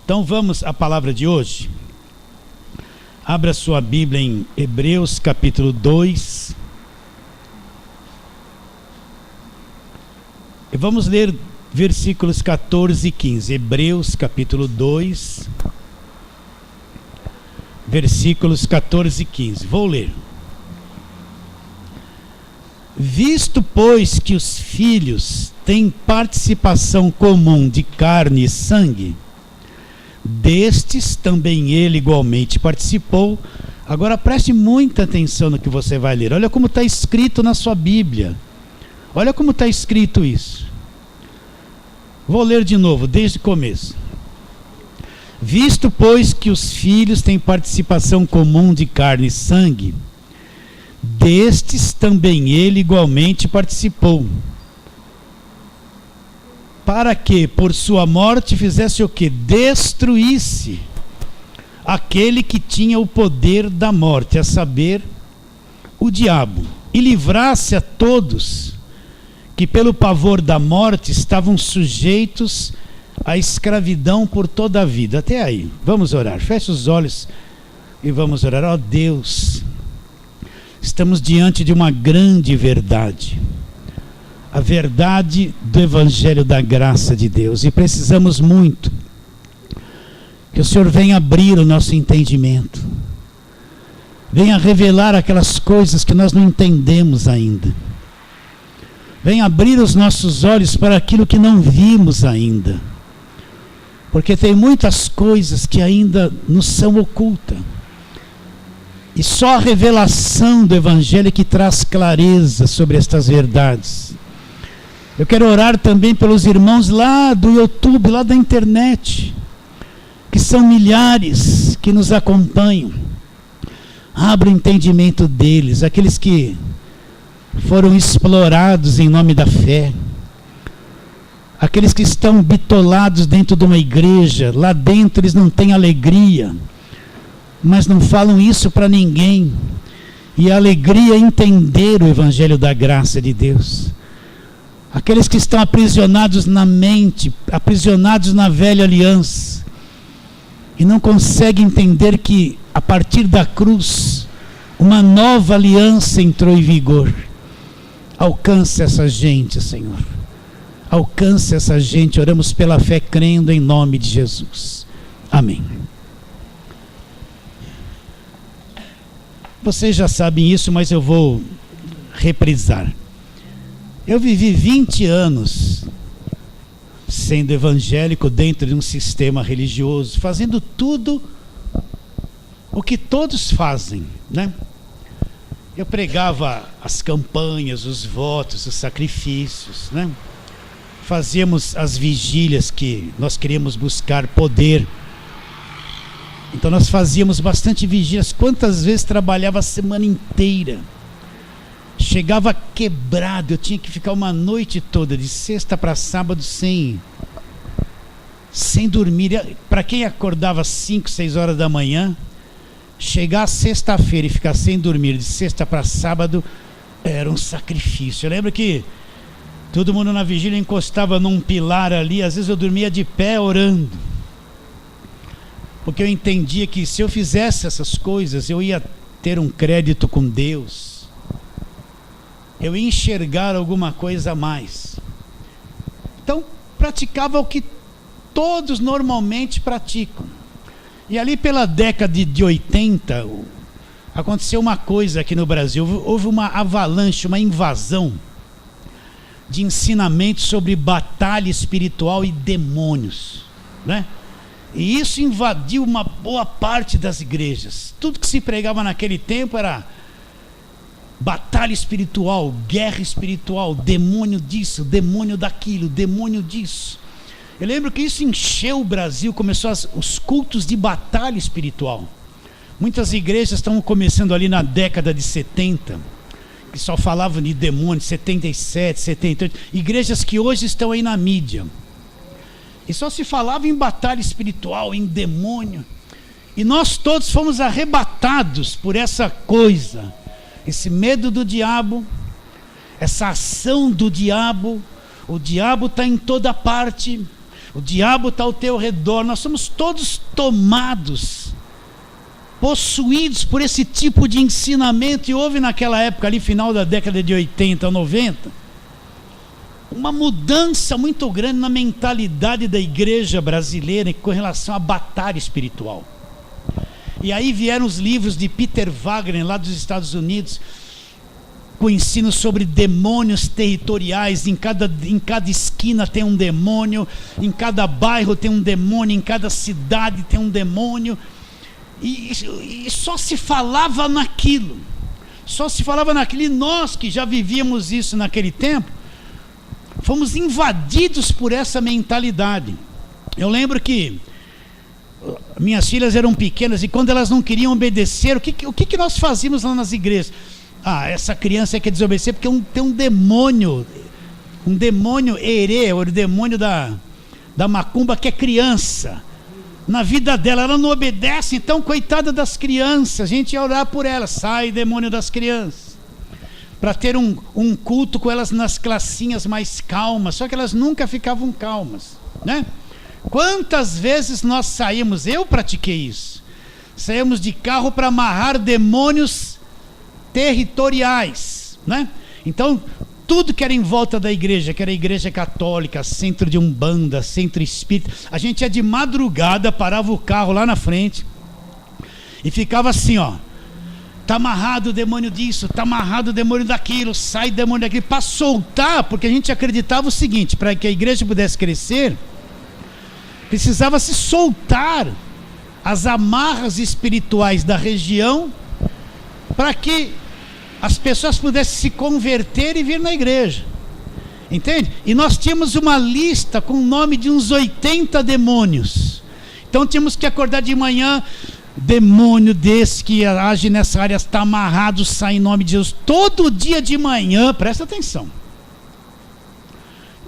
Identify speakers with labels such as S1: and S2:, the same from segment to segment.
S1: Então vamos à palavra de hoje. Abra sua Bíblia em Hebreus capítulo 2. E vamos ler versículos 14 e 15. Hebreus capítulo 2, versículos 14 e 15. Vou ler. Visto, pois, que os filhos têm participação comum de carne e sangue, destes também ele igualmente participou. Agora preste muita atenção no que você vai ler. Olha como está escrito na sua Bíblia. Olha como está escrito isso. Vou ler de novo, desde o começo. Visto, pois, que os filhos têm participação comum de carne e sangue, destes também ele igualmente participou, para que por sua morte fizesse o quê? Destruísse aquele que tinha o poder da morte, a saber, o diabo, e livrasse a todos que pelo pavor da morte estavam sujeitos à escravidão por toda a vida. Até aí, vamos orar. Feche os olhos e vamos orar. Ó Deus, estamos diante de uma grande verdade, a verdade do Evangelho da graça de Deus, e precisamos muito que o Senhor venha abrir o nosso entendimento, venha revelar aquelas coisas que nós não entendemos ainda, venha abrir os nossos olhos para aquilo que não vimos ainda, porque tem muitas coisas que ainda nos são ocultas. E só a revelação do Evangelho que traz clareza sobre estas verdades. Eu quero orar também pelos irmãos lá do YouTube, lá da internet, que são milhares que nos acompanham. Abra o entendimento deles, aqueles que foram explorados em nome da fé, aqueles que estão bitolados dentro de uma igreja, lá dentro eles não têm alegria, mas não falam isso para ninguém. E a alegria é entender o Evangelho da graça de Deus. Aqueles que estão aprisionados na mente, aprisionados na velha aliança, e não conseguem entender que a partir da cruz, uma nova aliança entrou em vigor. Alcance essa gente, Senhor. Alcance essa gente. Oramos pela fé, crendo em nome de Jesus. Amém. Vocês já sabem isso, mas eu vou reprisar. Eu vivi 20 anos sendo evangélico dentro de um sistema religioso, fazendo tudo o que todos fazem, né? Eu pregava as campanhas, os votos, os sacrifícios, né? Fazíamos as vigílias que nós queríamos buscar poder. Então nós fazíamos bastante vigílias. Quantas vezes trabalhava a semana inteira? Chegava quebrado, eu tinha que ficar uma noite toda, de sexta para sábado, sem dormir. Para quem acordava às 5, 6 horas da manhã, chegar sexta-feira e ficar sem dormir de sexta para sábado era um sacrifício. Eu lembro que todo mundo na vigília encostava num pilar ali, às vezes eu dormia de pé orando, porque eu entendia que se eu fizesse essas coisas, eu ia ter um crédito com Deus, eu ia enxergar alguma coisa a mais. Então, praticava o que todos normalmente praticam. E ali pela década de 80, aconteceu uma coisa aqui no Brasil. Houve uma avalanche, uma invasão de ensinamentos sobre batalha espiritual e demônios, né? E isso invadiu uma boa parte das igrejas. Tudo que se pregava naquele tempo era batalha espiritual, guerra espiritual, demônio disso, demônio daquilo, demônio disso. Eu lembro que isso encheu o Brasil, começou os cultos de batalha espiritual. Muitas igrejas estão começando ali na década de 70, que só falavam de demônio, 77, 78, igrejas que hoje estão aí na mídia. E só se falava em batalha espiritual, em demônio. E nós todos fomos arrebatados por essa coisa, esse medo do diabo, essa ação do diabo. O diabo está em toda parte. o diabo está ao teu redor. Nós somos todos tomados, possuídos por esse tipo de ensinamento. E houve naquela época ali, final da década de 80, 90, uma mudança muito grande na mentalidade da igreja brasileira com relação à batalha espiritual. E aí vieram os livros de Peter Wagner, lá dos Estados Unidos, com ensino sobre demônios territoriais. Em cada esquina tem um demônio, em cada bairro tem um demônio, em cada cidade tem um demônio. E só se falava naquilo. E nós que já vivíamos isso naquele tempo, fomos invadidos por essa mentalidade. Eu lembro que minhas filhas eram pequenas e quando elas não queriam obedecer, o que nós fazíamos lá nas igrejas? Essa criança quer desobedecer porque tem um demônio herê, o demônio da macumba, que é criança. Na vida dela, ela não obedece, então coitada das crianças, a gente ia orar por elas. Sai, demônio das crianças, para ter um culto com elas nas classinhas mais calmas. Só que elas nunca ficavam calmas, né? Quantas vezes nós saímos, eu pratiquei isso, saímos de carro para amarrar demônios territoriais, né? Então tudo que era em volta da igreja, que era igreja católica, centro de umbanda, centro espírita, a gente ia de madrugada, parava o carro lá na frente e ficava assim, ó: tá amarrado o demônio disso, tá amarrado o demônio daquilo, sai demônio daquilo, para soltar, porque a gente acreditava o seguinte: para que a igreja pudesse crescer, precisava se soltar as amarras espirituais da região, para que as pessoas pudessem se converter e vir na igreja, entende? E nós tínhamos uma lista com o nome de uns 80 demônios. Então tínhamos que acordar de manhã: demônio desse que age nessa área está amarrado, sai em nome de Jesus. Todo dia de manhã, presta atenção,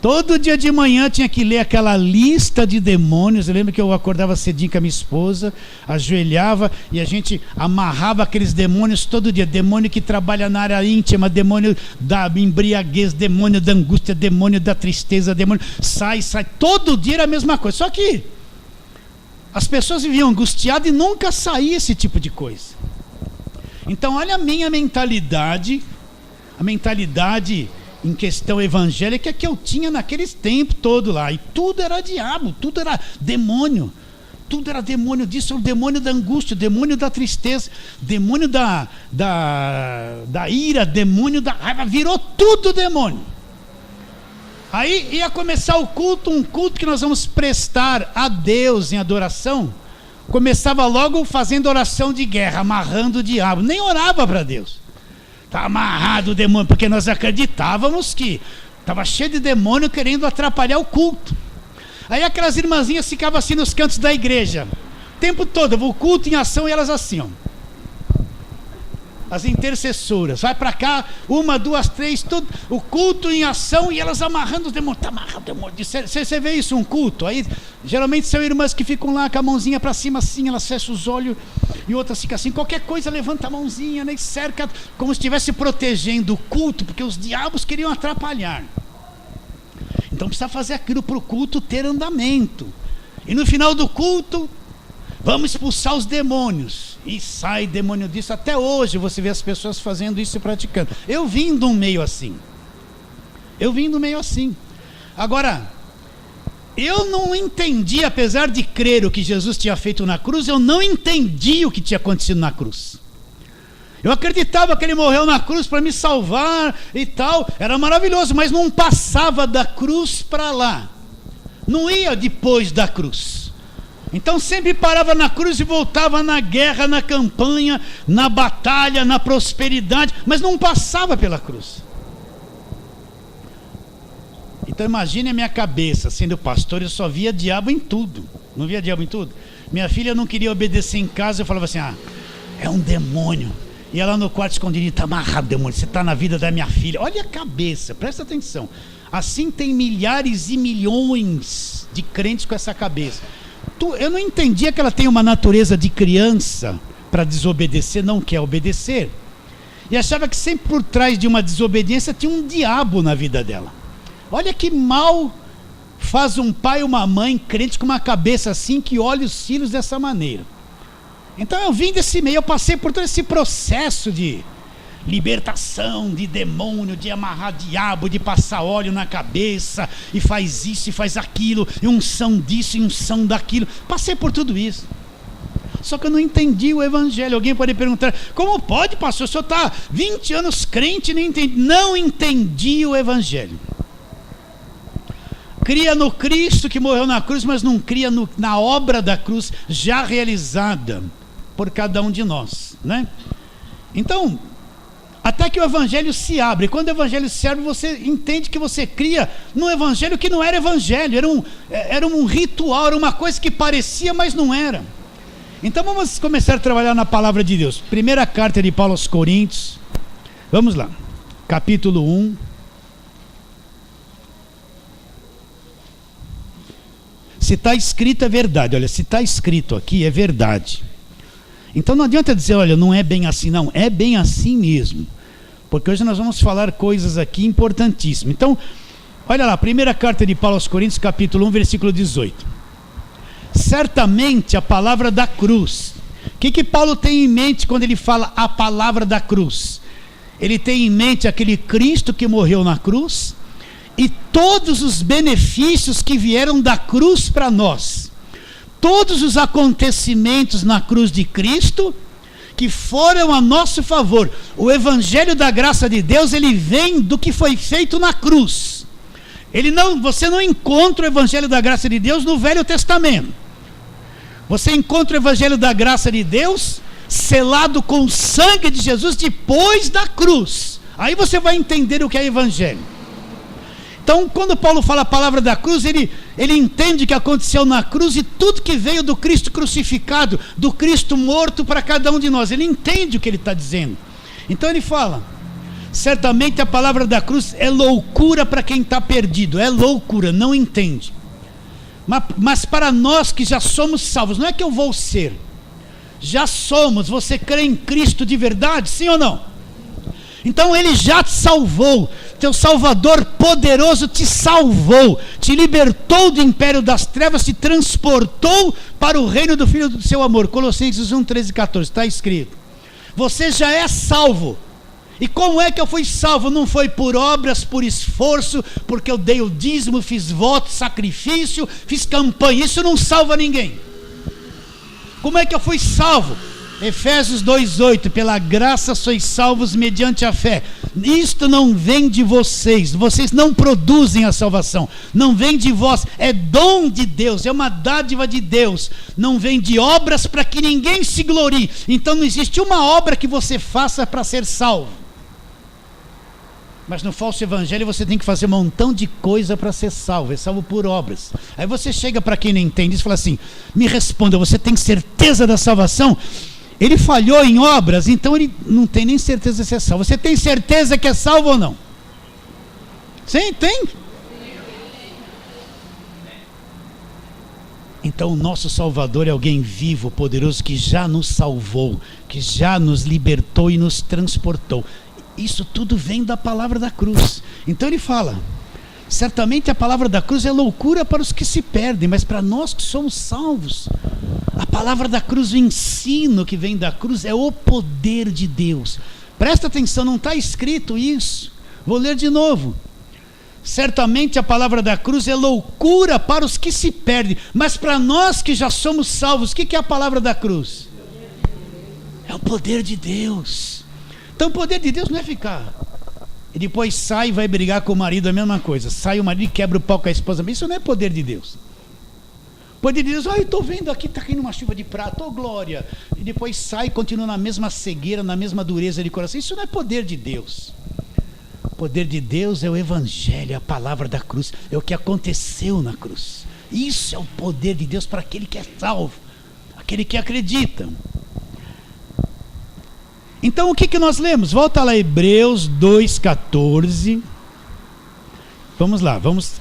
S1: todo dia de manhã tinha que ler aquela lista de demônios. Eu lembro que eu acordava cedinho com a minha esposa, ajoelhava e a gente amarrava aqueles demônios todo dia. Demônio que trabalha na área íntima, demônio da embriaguez, demônio da angústia, demônio da tristeza, demônio, sai. Todo dia era a mesma coisa. Só que as pessoas viviam angustiadas e nunca saía esse tipo de coisa. Então olha a minha mentalidade, a mentalidade em questão evangélica que eu tinha naqueles tempos todo lá. E tudo era diabo, tudo era demônio disso, o demônio da angústia, o demônio da tristeza, demônio da ira, demônio da raiva, virou tudo demônio. Aí ia começar o culto, um culto que nós vamos prestar a Deus em adoração. Começava logo fazendo oração de guerra, amarrando o diabo, nem orava para Deus. Está amarrado o demônio, porque nós acreditávamos que estava cheio de demônio querendo atrapalhar o culto. Aí aquelas irmãzinhas ficavam assim nos cantos da igreja o tempo todo, o culto em ação, e elas assim, ó, as intercessoras, vai para cá, 1, 2, 3, tudo, o culto em ação, e elas amarrando os demônios. Está amarrado o demônio. Você vê isso, um culto? Aí geralmente são irmãs que ficam lá com a mãozinha para cima assim, elas fecham os olhos, e outras ficam assim, qualquer coisa levanta a mãozinha, né, e cerca, como se estivesse protegendo o culto, porque os diabos queriam atrapalhar. Então precisa fazer aquilo para o culto ter andamento. E no final do culto, vamos expulsar os demônios. E sai demônio disso. Até hoje você vê as pessoas fazendo isso e praticando. Eu vim de um meio assim. Agora, eu não entendi, apesar de crer o que Jesus tinha feito na cruz, eu não entendi o que tinha acontecido na cruz. Eu acreditava que ele morreu na cruz para me salvar e tal. Era maravilhoso, mas não passava da cruz para lá. Não ia depois da cruz. Então sempre parava na cruz e voltava na guerra, na campanha, na batalha, na prosperidade, mas não passava pela cruz. Então imagine a minha cabeça, sendo pastor, eu só via diabo em tudo. Não via diabo em tudo? Minha filha não queria obedecer em casa, eu falava assim: é um demônio. E ela no quarto escondidinho: está amarrado, demônio, você está na vida da minha filha. Olha a cabeça, presta atenção. Assim tem milhares e milhões de crentes com essa cabeça. Eu não entendia que ela tem uma natureza de criança para desobedecer, não quer obedecer. E achava que sempre por trás de uma desobediência tinha um diabo na vida dela. Olha que mal faz um pai e uma mãe crente com uma cabeça assim, que olha os filhos dessa maneira. Então eu vim desse meio, eu passei por todo esse processo de libertação, de demônio, de amarrar diabo, de passar óleo na cabeça, e faz isso e faz aquilo, e unção disso e unção daquilo. Passei por tudo isso. Só que eu não entendi o evangelho. Alguém pode perguntar: como pode, pastor? O senhor está 20 anos crente e não entendi. Não entendi o evangelho. Cria no Cristo que morreu na cruz, mas não cria na obra da cruz já realizada por cada um de nós, né? Então, até que o evangelho se abre. Quando o evangelho se abre, você entende que você cria num evangelho que não era evangelho, era um ritual, era uma coisa que parecia, mas não era. Então vamos começar a trabalhar na palavra de Deus. Primeira carta de Paulo aos Coríntios, vamos lá, capítulo 1. Se está escrito é verdade. Olha, se está escrito aqui é verdade. Então não adianta dizer: olha, não é bem assim. Não, é bem assim mesmo, porque hoje nós vamos falar coisas aqui importantíssimas. Então, olha lá, primeira carta de Paulo aos Coríntios, capítulo 1, versículo 18. Certamente a palavra da cruz. O que Paulo tem em mente quando ele fala a palavra da cruz? Ele tem em mente aquele Cristo que morreu na cruz e todos os benefícios que vieram da cruz para nós. Todos os acontecimentos na cruz de Cristo que foram a nosso favor. O evangelho da graça de Deus, ele vem do que foi feito na cruz. Você não encontra o evangelho da graça de Deus no Velho Testamento. Você encontra o evangelho da graça de Deus selado com o sangue de Jesus depois da cruz. Aí você vai entender o que é evangelho. Então, quando Paulo fala a palavra da cruz, ele entende o que aconteceu na cruz e tudo que veio do Cristo crucificado, do Cristo morto para cada um de nós. Ele entende o que ele está dizendo. Então ele fala: certamente a palavra da cruz é loucura para quem está perdido. É loucura, não entende. Mas para nós que já somos salvos, não é que eu vou ser, já somos. Você crê em Cristo de verdade, sim ou não? Então ele já te salvou. Teu Salvador poderoso te salvou, te libertou do império das trevas, te transportou para o reino do Filho do seu amor. Colossenses 1, 13 e 14, está escrito. Você já é salvo. E como é que eu fui salvo? Não foi por obras, por esforço, porque eu dei o dízimo, fiz voto, sacrifício, fiz campanha. Isso não salva ninguém. Como é que eu fui salvo? Efésios 2,8: pela graça sois salvos mediante a fé. Isto não vem de vocês não produzem a salvação, não vem de vós, é dom de Deus, é uma dádiva de Deus, não vem de obras para que ninguém se glorie. Então não existe uma obra que você faça para ser salvo. Mas no falso evangelho você tem que fazer um montão de coisa para ser salvo. É salvo por obras. Aí você chega para quem não entende e fala assim: me responda, você tem certeza da salvação? Ele falhou em obras, então ele não tem nem certeza de ser salvo. Você tem certeza que é salvo ou não? Sim, tem? Então o nosso Salvador é alguém vivo, poderoso, que já nos salvou, que já nos libertou e nos transportou. Isso tudo vem da palavra da cruz. Então ele fala: certamente a palavra da cruz é loucura para os que se perdem, mas para nós que somos salvos, a palavra da cruz, o ensino que vem da cruz é o poder de Deus. Presta atenção, não está escrito isso. Vou ler de novo. Certamente a palavra da cruz é loucura para os que se perdem, mas para nós que já somos salvos, o que é a palavra da cruz? É o poder de Deus. Então o poder de Deus não é ficar e depois sai e vai brigar com o marido, a mesma coisa. Sai o marido e quebra o pau com a esposa. Isso não é poder de Deus. O poder de Deus: eu estou vendo aqui, está caindo uma chuva de prata, oh glória. E depois sai e continua na mesma cegueira, na mesma dureza de coração. Isso não é poder de Deus. O poder de Deus é o evangelho, é a palavra da cruz, é o que aconteceu na cruz. Isso é o poder de Deus para aquele que é salvo, aquele que acredita. Então o que nós lemos? Volta lá, Hebreus 2,14. Vamos lá, vamos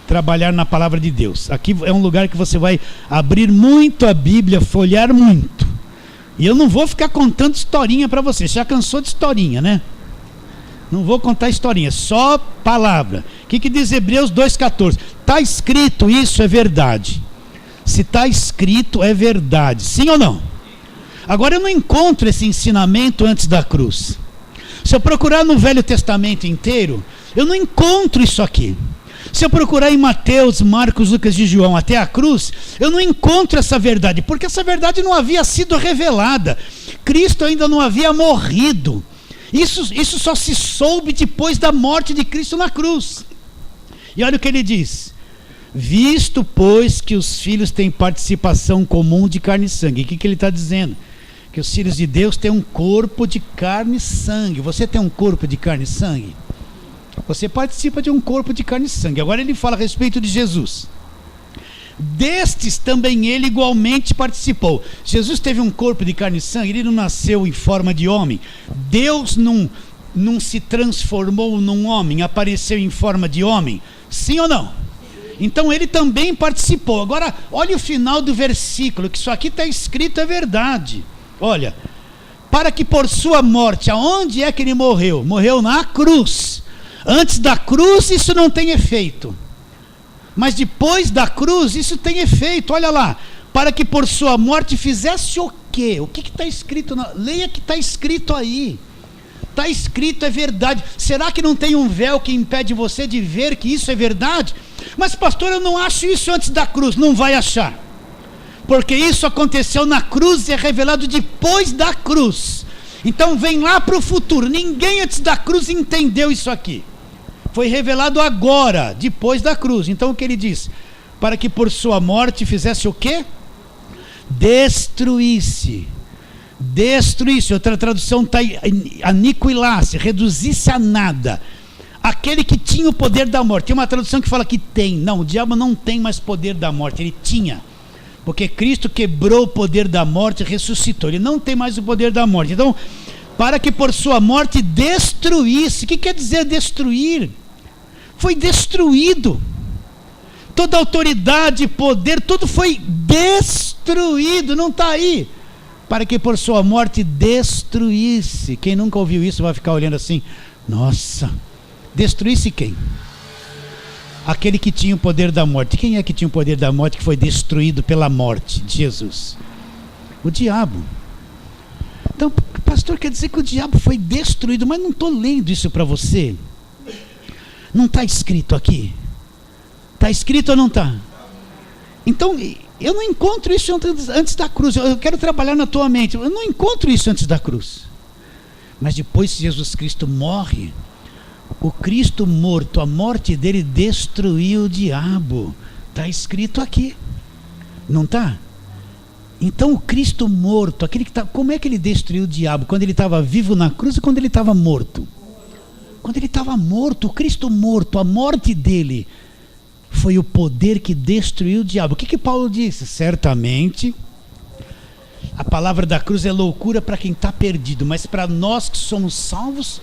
S1: trabalhar na palavra de Deus. Aqui é um lugar que você vai abrir muito a Bíblia, folhear muito. E eu não vou ficar contando historinha para você. Já cansou de historinha, né? Não vou contar historinha, só palavra. O que diz Hebreus 2,14? está escrito isso, é verdade. Se está escrito, é verdade. Sim ou não? Agora, eu não encontro esse ensinamento antes da cruz. Se eu procurar no Velho Testamento inteiro, eu não encontro isso aqui. Se eu procurar em Mateus, Marcos, Lucas e João até a cruz, eu não encontro essa verdade, porque essa verdade não havia sido revelada. Cristo ainda não havia morrido. Isso só se soube depois da morte de Cristo na cruz. E olha o que ele diz: visto, pois, que os filhos têm participação comum de carne e sangue. O que ele está dizendo? Que os filhos de Deus têm um corpo de carne e sangue. Você tem um corpo de carne e sangue? Você participa de um corpo de carne e sangue. Agora ele fala a respeito de Jesus. Destes também ele igualmente participou. Jesus teve um corpo de carne e sangue, ele não nasceu em forma de homem. Deus não se transformou num homem, apareceu em forma de homem. Sim ou não? Então ele também participou. Agora, olha o final do versículo, que isso aqui está escrito, é verdade. Olha, para que por sua morte, aonde é que ele morreu? Morreu na cruz. Antes da cruz isso não tem efeito, mas depois da cruz isso tem efeito. Olha lá, para que por sua morte fizesse o quê? O que está escrito? Leia que está escrito aí. Está escrito, é verdade. Será que não tem um véu que impede você de ver que isso é verdade? Mas pastor, eu não acho isso antes da cruz. Não vai achar, porque isso aconteceu na cruz e é revelado depois da cruz. Então vem lá para o futuro. Ninguém antes da cruz entendeu isso aqui. Foi revelado agora, depois da cruz. Então o que ele diz? Para que por sua morte fizesse o quê? Destruísse. Destruísse. Outra tradução está aniquilasse, reduzisse a nada. Aquele que tinha o poder da morte. Tem uma tradução que fala que tem. Não, o diabo não tem mais poder da morte. Ele tinha. Porque Cristo quebrou o poder da morte e ressuscitou. Ele não tem mais o poder da morte. Então, para que por sua morte destruísse. O que quer dizer destruir? Foi destruído. Toda autoridade, poder, tudo foi destruído. Não está aí. Para que por sua morte destruísse. Quem nunca ouviu isso vai ficar olhando assim: nossa, destruísse quem? Aquele que tinha o poder da morte. Quem é que tinha o poder da morte que foi destruído pela morte de Jesus? O diabo. Então, pastor, quer dizer que o diabo foi destruído, mas não estou lendo isso para você. Não está escrito aqui? Está escrito ou não está? Então, eu não encontro isso antes da cruz. Eu quero trabalhar na tua mente. Eu não encontro isso antes da cruz. Mas depois que Jesus Cristo morre, o Cristo morto, a morte dele destruiu o diabo. Está escrito aqui. Não está? Então o Cristo morto, aquele que como é que ele destruiu o diabo? Quando ele estava vivo na cruz ou quando ele estava morto? Quando ele estava morto, o Cristo morto, a morte dele foi o poder que destruiu o diabo. O que Paulo disse? Certamente a palavra da cruz é loucura para quem está perdido, mas para nós que somos salvos,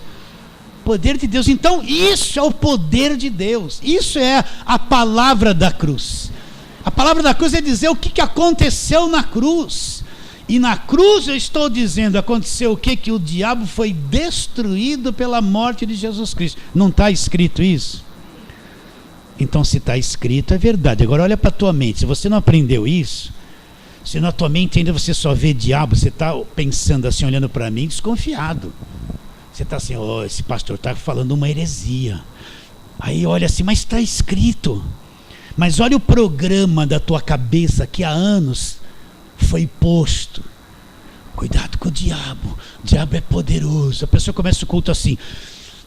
S1: poder de Deus. Então isso é o poder de Deus. Isso é a palavra da cruz. A palavra da cruz é dizer o que aconteceu na cruz. E na cruz eu estou dizendo, aconteceu o quê? Que o diabo foi destruído pela morte de Jesus Cristo. Não está escrito isso? Então se está escrito é verdade. Agora olha para a tua mente. Se você não aprendeu isso, se na tua mente ainda você só vê diabo, você está pensando assim, olhando para mim, desconfiado. Você está assim, esse pastor está falando uma heresia. Aí olha assim, mas está escrito. Mas olha o programa da tua cabeça que há anos foi posto. Cuidado com o diabo é poderoso. A pessoa começa o culto assim: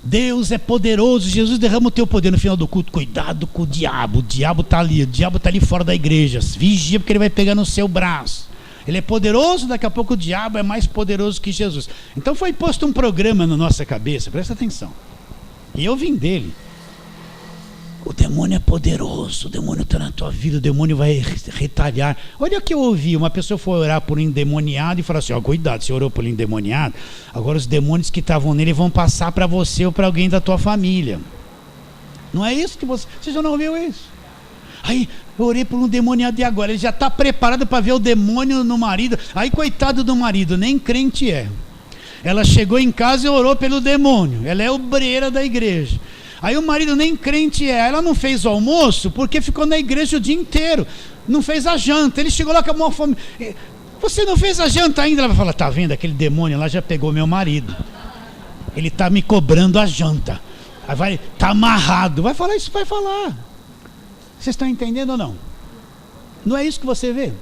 S1: Deus é poderoso, Jesus derrama o teu poder. No final do culto, cuidado com o diabo está ali, o diabo está ali fora da igreja, vigia porque ele vai pegar no seu braço. Ele é poderoso, daqui a pouco o diabo é mais poderoso que Jesus. Então foi posto um programa na nossa cabeça, presta atenção, e eu vim dele. O demônio é poderoso, o demônio está na tua vida, o demônio vai retalhar. Olha o que eu ouvi, uma pessoa foi orar por um endemoniado e falou assim: cuidado, você orou por um endemoniado, agora os demônios que estavam nele vão passar para você ou para alguém da tua família. Não é isso que você já não ouviu isso? Aí eu orei por um endemoniado e agora ele já está preparado para ver o demônio no marido. Aí coitado do marido, nem crente é. Ela chegou em casa e orou pelo demônio, ela é obreira da igreja. Aí o marido nem crente é. Ela não fez o almoço porque ficou na igreja o dia inteiro. Não fez a janta. Ele chegou lá com a maior fome. Você não fez a janta ainda? Ela vai falar, tá vendo? Aquele demônio lá já pegou meu marido. Ele está me cobrando a janta. Aí tá amarrado. Vai falar isso, vai falar. Vocês estão entendendo ou não? Não é isso que você vê?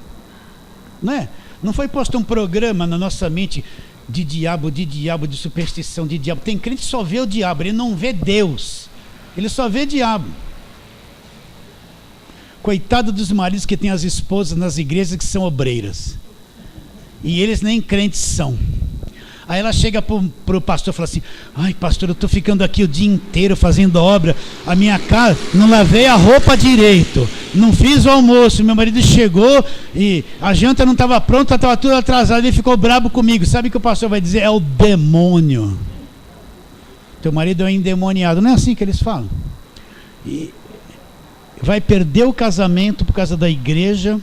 S1: Não é? Não foi posto um programa na nossa mente de diabo, de superstição, de diabo. Tem crente que só vê o diabo, ele não vê Deus. Ele só vê diabo. Coitado dos maridos que têm as esposas nas igrejas que são obreiras. E eles nem crentes são. Aí ela chega pro pastor e fala assim, ai pastor, eu estou ficando aqui o dia inteiro fazendo obra, a minha casa, não lavei a roupa direito, não fiz o almoço, meu marido chegou e a janta não estava pronta, estava tudo atrasado, ele ficou brabo comigo. Sabe o que o pastor vai dizer? É o demônio. Teu marido é um endemoniado. Não é assim que eles falam? E vai perder o casamento por causa da igreja,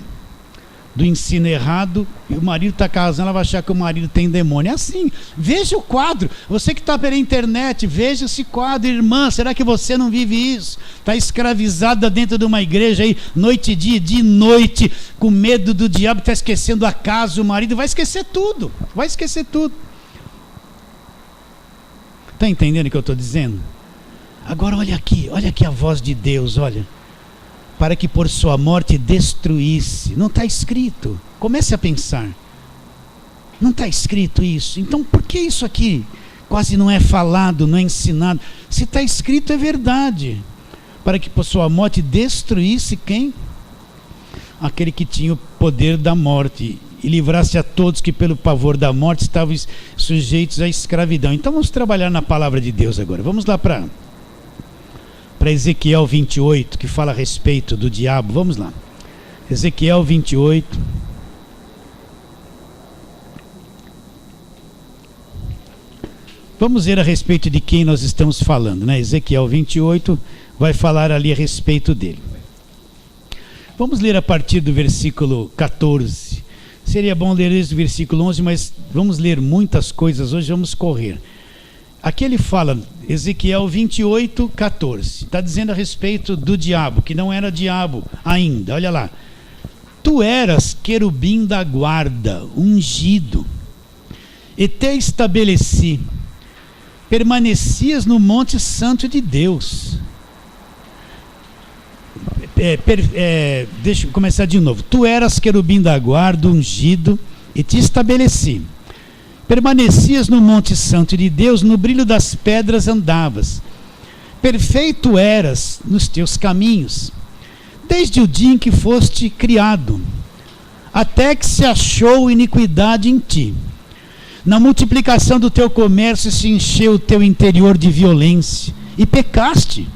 S1: do ensino errado, e o marido está casando, ela vai achar que o marido tem demônio. É assim, veja o quadro. Você que está pela internet, veja esse quadro. Irmã, será que você não vive isso? Está escravizada dentro de uma igreja aí, noite e dia e noite, com medo do diabo, está esquecendo a casa, o marido, vai esquecer tudo. Vai esquecer tudo. Está entendendo o que eu estou dizendo? Agora olha aqui a voz de Deus, olha. Para que por sua morte destruísse. Não está escrito. Comece a pensar. Não está escrito isso. Então por que isso aqui quase não é falado, não é ensinado? Se está escrito é verdade. Para que por sua morte destruísse quem? Aquele que tinha o poder da morte. E livrasse a todos que pelo pavor da morte estavam sujeitos à escravidão. Então vamos trabalhar na palavra de Deus agora. Vamos lá para Ezequiel 28, que fala a respeito do diabo. Vamos lá. Ezequiel 28. Vamos ver a respeito de quem nós estamos falando, né? Ezequiel 28 vai falar ali a respeito dele. Vamos ler a partir do versículo 14. Seria bom ler esse versículo 11, mas vamos ler muitas coisas hoje, vamos correr. Aqui ele fala, Ezequiel 28, 14, está dizendo a respeito do diabo, que não era diabo ainda, olha lá. Tu eras querubim da guarda, ungido, e te estabeleci, permanecias no monte santo de Deus. Deixa eu começar de novo. Tu eras querubim da guarda, ungido, e te estabeleci. Permanecias no monte santo de Deus, no brilho das pedras andavas. Perfeito eras nos teus caminhos, desde o dia em que foste criado, até que se achou iniquidade em ti. Na multiplicação do teu comércio se encheu o teu interior de violência, e pecaste.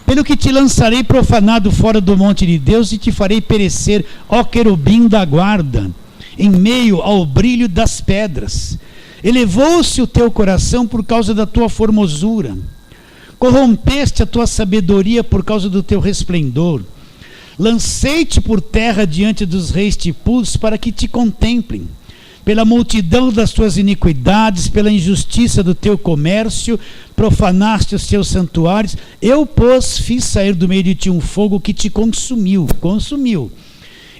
S1: Pelo que te lançarei profanado fora do monte de Deus, e te farei perecer, ó querubim da guarda, em meio ao brilho das pedras. Elevou-se o teu coração por causa da tua formosura, corrompeste a tua sabedoria por causa do teu resplendor. Lancei-te por terra diante dos reis tipus para que te contemplem. Pela multidão das tuas iniquidades, pela injustiça do teu comércio, profanaste os teus santuários. Eu, pois, fiz sair do meio de ti um fogo que te consumiu,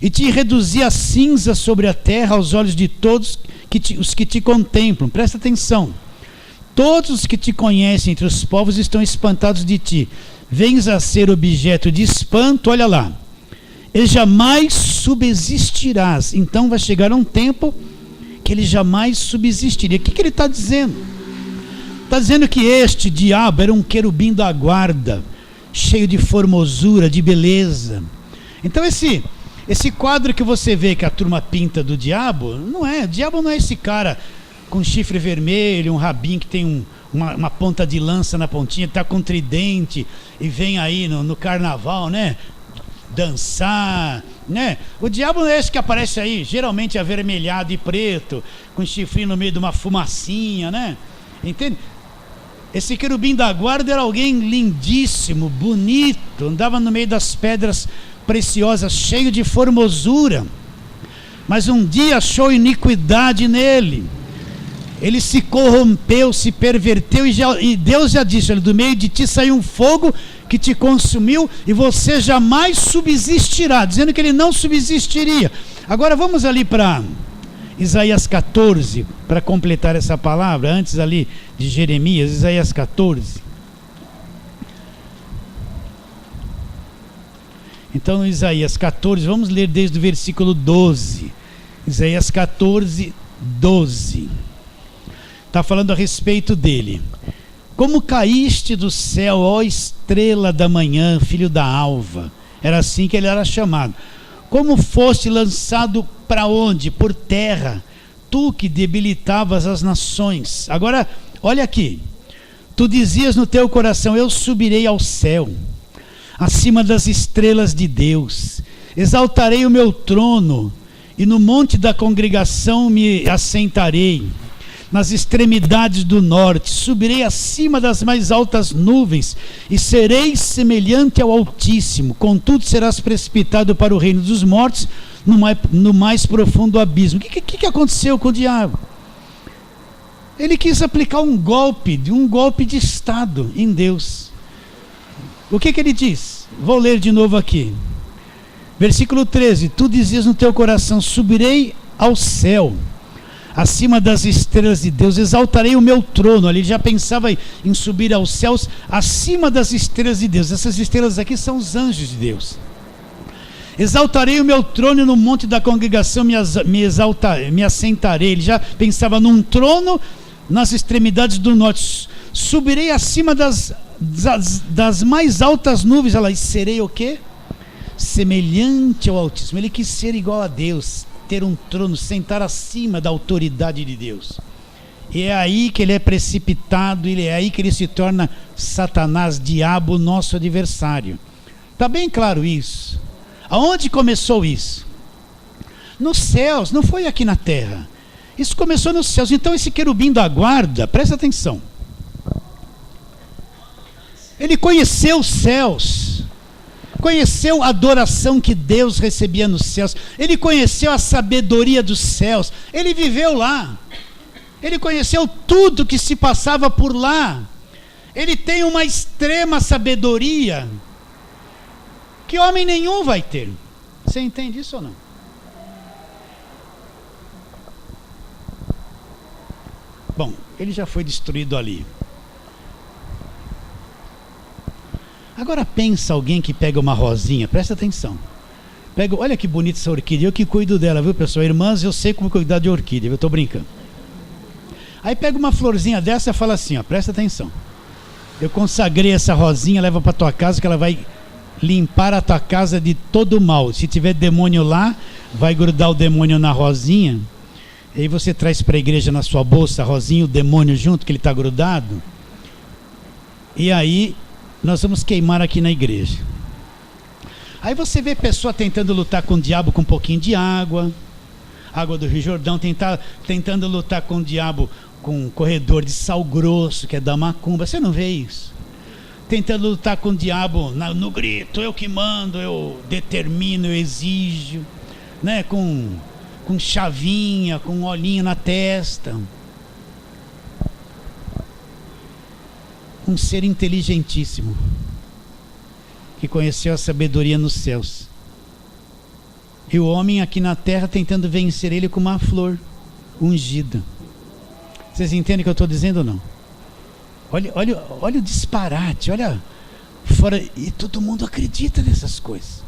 S1: e te reduzi a cinza sobre a terra aos olhos de todos os que te contemplam. Presta atenção. Todos os que te conhecem entre os povos estão espantados de ti. Vens a ser objeto de espanto, olha lá. E jamais subsistirás. Então vai chegar um tempo que ele jamais subsistiria. O que ele está dizendo? Está dizendo que este diabo era um querubim da guarda, cheio de formosura, de beleza. Então esse quadro que você vê que a turma pinta do diabo, o diabo não é esse cara com chifre vermelho, um rabinho que tem uma ponta de lança na pontinha, está com tridente e vem aí no carnaval, né? Dançar, né? O diabo não é esse que aparece aí, geralmente avermelhado e preto, com chifrinho no meio de uma fumacinha, né? Entende? Esse querubim da guarda era alguém lindíssimo, bonito, andava no meio das pedras preciosas, cheio de formosura, mas um dia achou iniquidade nele, Ele se corrompeu, se perverteu, e Deus já disse: olha, do meio de ti saiu um fogo que te consumiu e você jamais subsistirá, dizendo que ele não subsistiria. Agora vamos ali para Isaías 14, para completar essa palavra, antes ali de Jeremias, Isaías 14. Então, no Isaías 14, vamos ler desde o versículo 12. Isaías 14, 12. Está falando a respeito dele. Como caíste do céu, ó estrela da manhã, filho da alva. Era assim que ele era chamado. Como foste lançado para onde? Por terra. Tu que debilitavas as nações. Agora, olha aqui. Tu dizias no teu coração: eu subirei ao céu, acima das estrelas de Deus. Exaltarei o meu trono, e no monte da congregação me assentarei. Nas extremidades do norte, subirei acima das mais altas nuvens, e serei semelhante ao Altíssimo. Contudo serás precipitado para o reino dos mortos, no mais profundo abismo. O que aconteceu com o diabo? Ele quis aplicar um golpe de Estado em Deus. O que ele diz? Vou ler de novo aqui. Versículo 13. Tu dizias no teu coração: subirei ao céu, acima das estrelas de Deus, exaltarei o meu trono. Ali já pensava em subir aos céus, acima das estrelas de Deus. Essas estrelas aqui são os anjos de Deus. Exaltarei o meu trono, e no monte da congregação me assentarei. Ele já pensava num trono nas extremidades do norte. Subirei acima das mais altas nuvens. Ela, e serei o quê? Semelhante ao Altíssimo. Ele quis ser igual a Deus, ter um trono, sentar acima da autoridade de Deus. E é aí que ele é precipitado, é aí que ele se torna Satanás, diabo, nosso adversário. Está bem claro isso? Aonde começou isso? Nos céus, não foi aqui na terra. Isso começou nos céus. Então esse querubim da guarda, presta atenção, ele conheceu os céus, conheceu a adoração que Deus recebia nos céus, ele conheceu a sabedoria dos céus, ele viveu lá, ele conheceu tudo que se passava por lá, ele tem uma extrema sabedoria que homem nenhum vai ter. Você entende isso ou não? Bom, ele já foi destruído ali. Agora pensa alguém que pega uma rosinha, presta atenção. Olha que bonita essa orquídea, eu que cuido dela, viu pessoal? Irmãs, eu sei como cuidar de orquídea, eu estou brincando. Aí pega uma florzinha dessa e fala assim, ó, presta atenção. Eu consagrei essa rosinha, leva para tua casa que ela vai limpar a tua casa de todo o mal. Se tiver demônio lá, vai grudar o demônio na rosinha. E aí você traz para a igreja na sua bolsa a rosinha e o demônio junto, que ele está grudado. E aí nós vamos queimar aqui na igreja. Aí você vê pessoa tentando lutar com o diabo com um pouquinho de água do Rio Jordão, tentando lutar com o diabo com um corredor de sal grosso, que é da macumba. Você não vê isso? Tentando lutar com o diabo no grito, eu que mando, eu determino, eu exijo, né? Com chavinha, com olhinho na testa. Um ser inteligentíssimo, que conheceu a sabedoria nos céus. E o homem aqui na terra tentando vencer ele com uma flor ungida. Vocês entendem o que eu estou dizendo ou não? Olha o disparate, olha fora. E todo mundo acredita nessas coisas.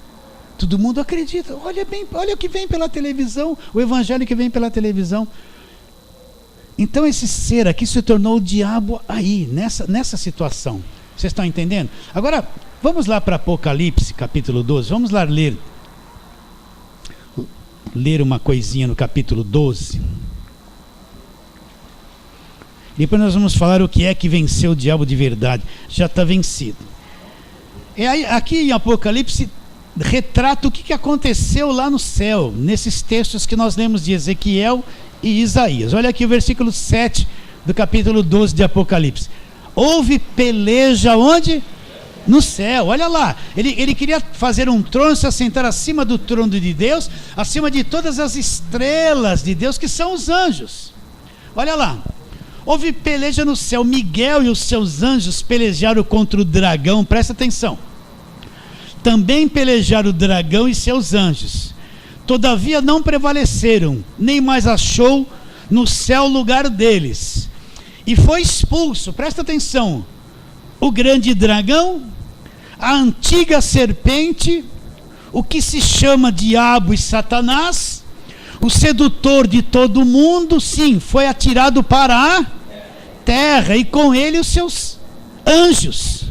S1: Todo mundo acredita. Olha o que vem pela televisão, o evangelho que vem pela televisão. Então esse ser aqui se tornou o diabo aí, nessa situação. Vocês estão entendendo? Agora, vamos lá para Apocalipse, capítulo 12. Vamos lá ler uma coisinha no capítulo 12. Depois nós vamos falar o que é que venceu o diabo de verdade. Já está vencido. E aí, aqui em Apocalipse retrata o que aconteceu lá no céu, nesses textos que nós lemos de Ezequiel e Isaías. Olha aqui o versículo 7 do capítulo 12 de Apocalipse. Houve peleja onde? No céu. Olha lá, ele queria fazer um trono, se assentar acima do trono de Deus, acima de todas as estrelas de Deus, que são os anjos. Olha lá, Houve peleja no céu. Miguel e os seus anjos pelejaram contra o dragão. Presta atenção. Também pelejaram o dragão e seus anjos. Todavia não prevaleceram, nem mais achou no céu lugar deles. E foi expulso, presta atenção, o grande dragão, a antiga serpente, o que se chama diabo e Satanás, o sedutor de todo mundo, sim, foi atirado para a terra, e com ele os seus anjos.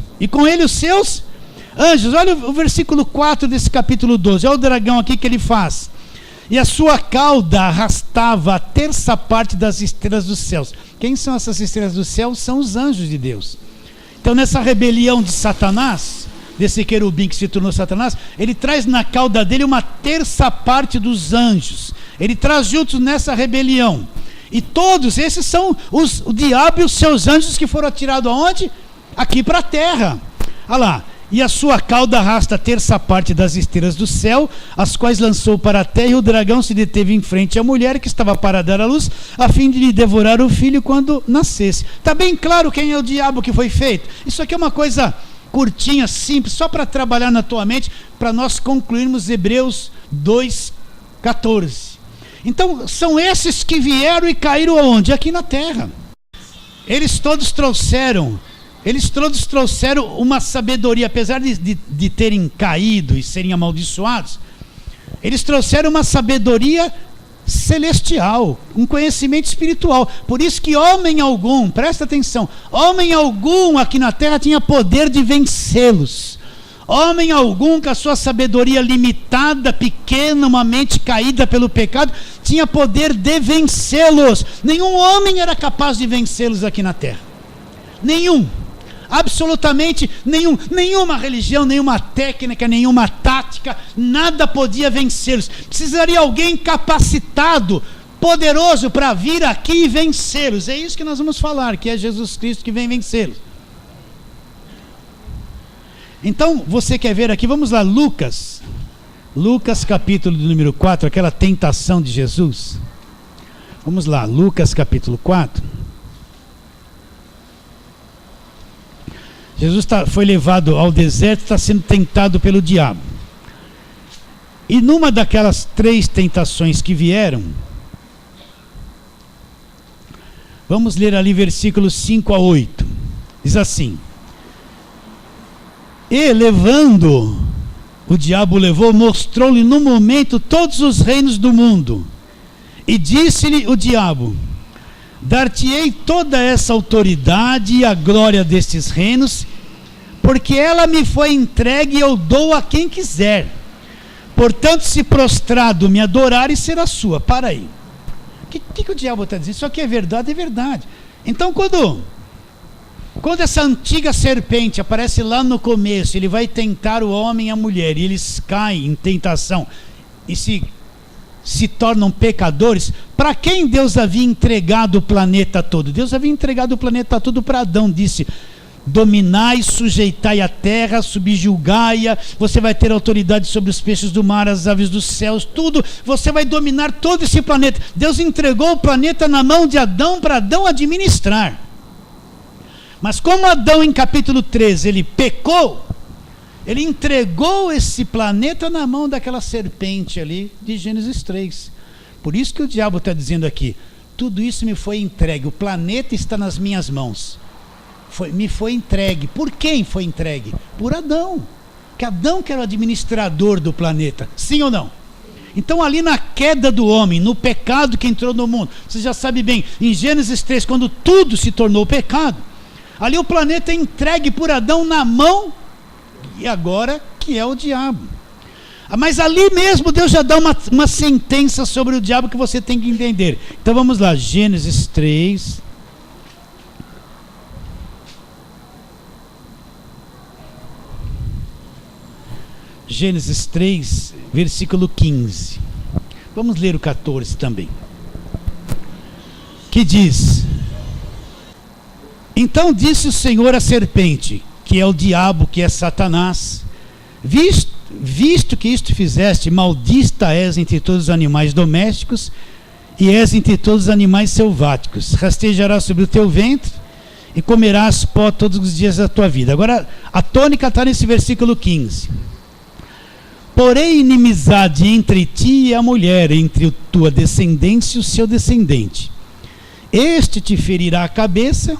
S1: Olha o versículo 4 desse capítulo 12. Olha o dragão aqui que ele faz. E a sua cauda arrastava a terça parte das estrelas dos céus. Quem são essas estrelas dos céus? São os anjos de Deus. Então nessa rebelião de Satanás, desse querubim que se tornou Satanás, ele traz na cauda dele uma terça parte dos anjos. Ele traz juntos nessa rebelião. E todos esses são o diabo e os seus anjos que foram atirados aonde? Aqui para a terra. Olha lá. E a sua cauda arrasta a terça parte das estrelas do céu, as quais lançou para a terra, e o dragão se deteve em frente à mulher que estava para dar à luz, a fim de lhe devorar o filho quando nascesse. Está bem claro quem é o diabo que foi feito? Isso aqui é uma coisa curtinha, simples, só para trabalhar na tua mente, para nós concluirmos Hebreus 2:14. Então, são esses que vieram e caíram aonde? Aqui na terra. Eles todos trouxeram uma sabedoria, apesar de terem caído e serem amaldiçoados, eles trouxeram uma sabedoria celestial, um conhecimento espiritual. Por isso que homem algum, presta atenção, homem algum aqui na terra tinha poder de vencê-los. Homem algum com a sua sabedoria limitada, pequena, uma mente caída pelo pecado, tinha poder de vencê-los. Nenhum homem era capaz de vencê-los aqui na terra. Nenhum. Absolutamente nenhum. Nenhuma religião, nenhuma técnica, nenhuma tática, nada podia vencê-los. Precisaria alguém capacitado, poderoso para vir aqui e vencê-los. É isso que nós vamos falar, que é Jesus Cristo que vem vencê-los. Então, você quer ver aqui, vamos lá, Lucas capítulo número 4, aquela tentação de Jesus. Vamos lá, Lucas capítulo 4. Jesus foi levado ao deserto, está sendo tentado pelo diabo. E numa daquelas 3 tentações que vieram, vamos ler ali versículos 5-8. Diz assim: E levando, o diabo levou, mostrou-lhe no momento todos os reinos do mundo. E disse-lhe o diabo: Dar-te-ei toda essa autoridade e a glória destes reinos, porque ela me foi entregue e eu dou a quem quiser. Portanto, se prostrado me adorar, e será sua. Para aí. O que o diabo está dizendo? Isso aqui é verdade, é verdade. Então, quando essa antiga serpente aparece lá no começo, ele vai tentar o homem e a mulher, e eles caem em tentação e se tornam pecadores. Para quem Deus havia entregado o planeta todo? Deus havia entregado o planeta todo para Adão. Disse: dominai, sujeitai a terra, subjugai-a, você vai ter autoridade sobre os peixes do mar, as aves dos céus, tudo, você vai dominar todo esse planeta. Deus entregou o planeta na mão de Adão para Adão administrar. Mas como Adão, em capítulo 13, ele pecou, ele entregou esse planeta na mão daquela serpente ali de Gênesis 3. Por isso que o diabo está dizendo aqui: tudo isso me foi entregue, o planeta está nas minhas mãos. Me foi entregue. Por quem foi entregue? Por Adão. Que Adão que era o administrador do planeta. Sim ou não? Então ali na queda do homem, no pecado que entrou no mundo, você já sabe bem, em Gênesis 3, quando tudo se tornou pecado, ali o planeta é entregue por Adão na mão, e agora que é o diabo. Mas ali mesmo Deus já dá uma sentença sobre o diabo que você tem que entender. Então vamos lá, Gênesis 3. Gênesis 3, versículo 15. Vamos ler o 14 também. Que diz: Então disse o Senhor à serpente, que é o diabo, que é Satanás: Visto que isto fizeste, maldita és entre todos os animais domésticos e és entre todos os animais selváticos. Rastejarás sobre o teu ventre e comerás pó todos os dias da tua vida. Agora, a tônica está nesse versículo 15. Porém, inimizade entre ti e a mulher, entre a tua descendência e o seu descendente. Este te ferirá a cabeça